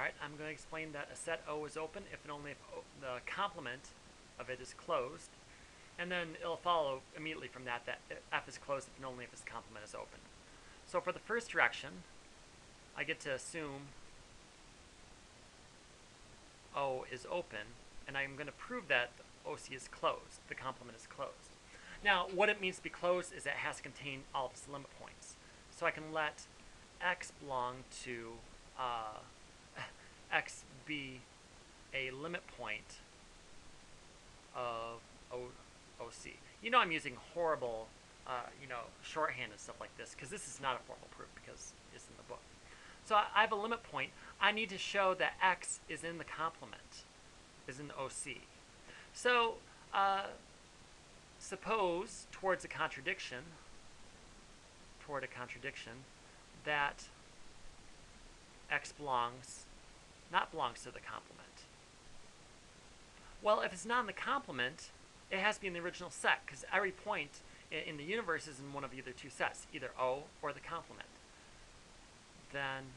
Alright, I'm going to explain that a set O is open if and only if the complement of it is closed. And then it'll follow immediately from that that F is closed if and only if its complement is open. So for the first direction, I get to assume O is open, and I'm going to prove that OC is closed, the complement is closed. Now, what it means to be closed is that it has to contain all of its limit points. So I can let X belong to X be a limit point of OC. You know I'm using horrible, shorthand and stuff like this because this is not a formal proof because it's in the book. So I have a limit point. I need to show that X is in the complement, is in the OC. So suppose toward a contradiction, that X not belongs to the complement. Well, if it's not in the complement, it has to be in the original set because every point in the universe is in one of either two sets, either O or the complement. Then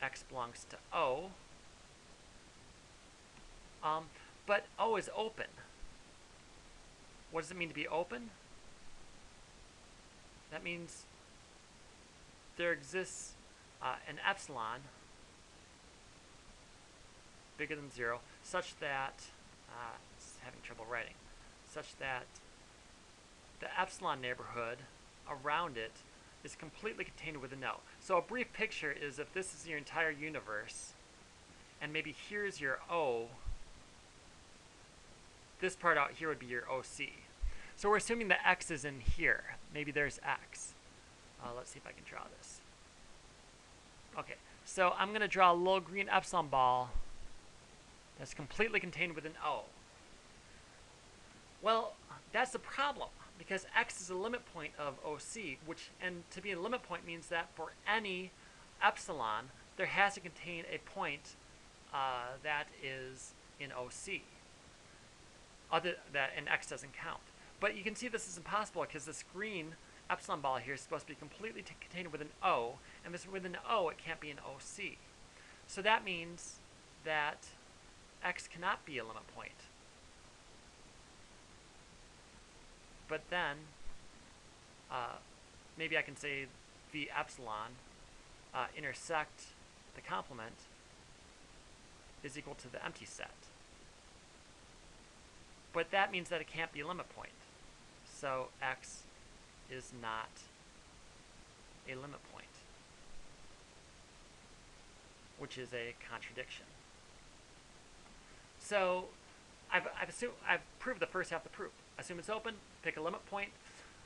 X belongs to O. But O is open. What does it mean to be open? That means there exists an epsilon bigger than 0 such that, it's having trouble writing, such that the epsilon neighborhood around it is completely contained within O. So a brief picture is if this is your entire universe, and maybe here's your O, this part out here would be your OC. So we're assuming that X is in here. Maybe there's X. Let's see if I can draw this. Okay, so I'm going to draw a little green epsilon ball that's completely contained within O. Well, that's the problem because X is a limit point of OC, and to be a limit point means that for any epsilon, there has to contain a point that is in OC. And X doesn't count. But you can see this is impossible because this green epsilon ball here is supposed to be completely contained within O, and this within O, it can't be an OC. So that means that X cannot be a limit point. But then, maybe I can say the epsilon intersect the complement is equal to the empty set. But that means that it can't be a limit point. So X is not a limit point, which is a contradiction. So I've proved the first half of the proof. Assume it's open, pick a limit point.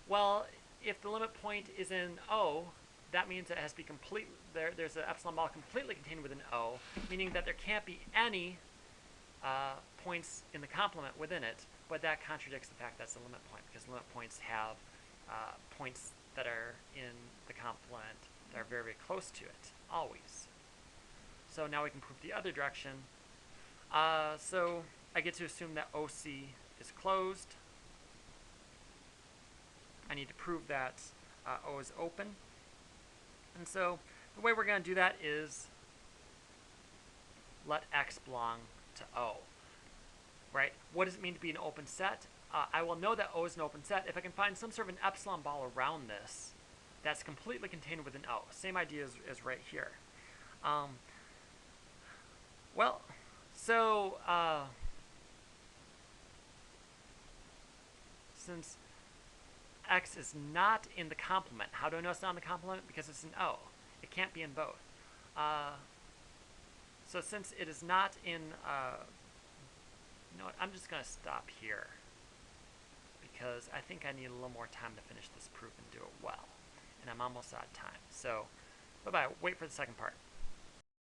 Well, if the limit point is in O, that means it has to be complete. There's an epsilon ball completely contained within O, meaning that there can't be any points in the complement within it, but that contradicts the fact that's a limit point because limit points have points that are in the complement that are very, very close to it, always. So now we can prove the other direction. So I get to assume that OC is closed. I need to prove that O is open. And so the way we're going to do that is let X belong to O. Right? What does it mean to be an open set? I will know that O is an open set if I can find some sort of an epsilon ball around this that's completely contained within O. Same idea as right here. Since X is not in the complement, how do I know it's not in the complement? Because it's in O. It can't be in both. So since it is not in, you know what, I'm just going to stop here because I think I need a little more time to finish this proof and do it well. And I'm almost out of time. So, bye-bye. Wait for the second part.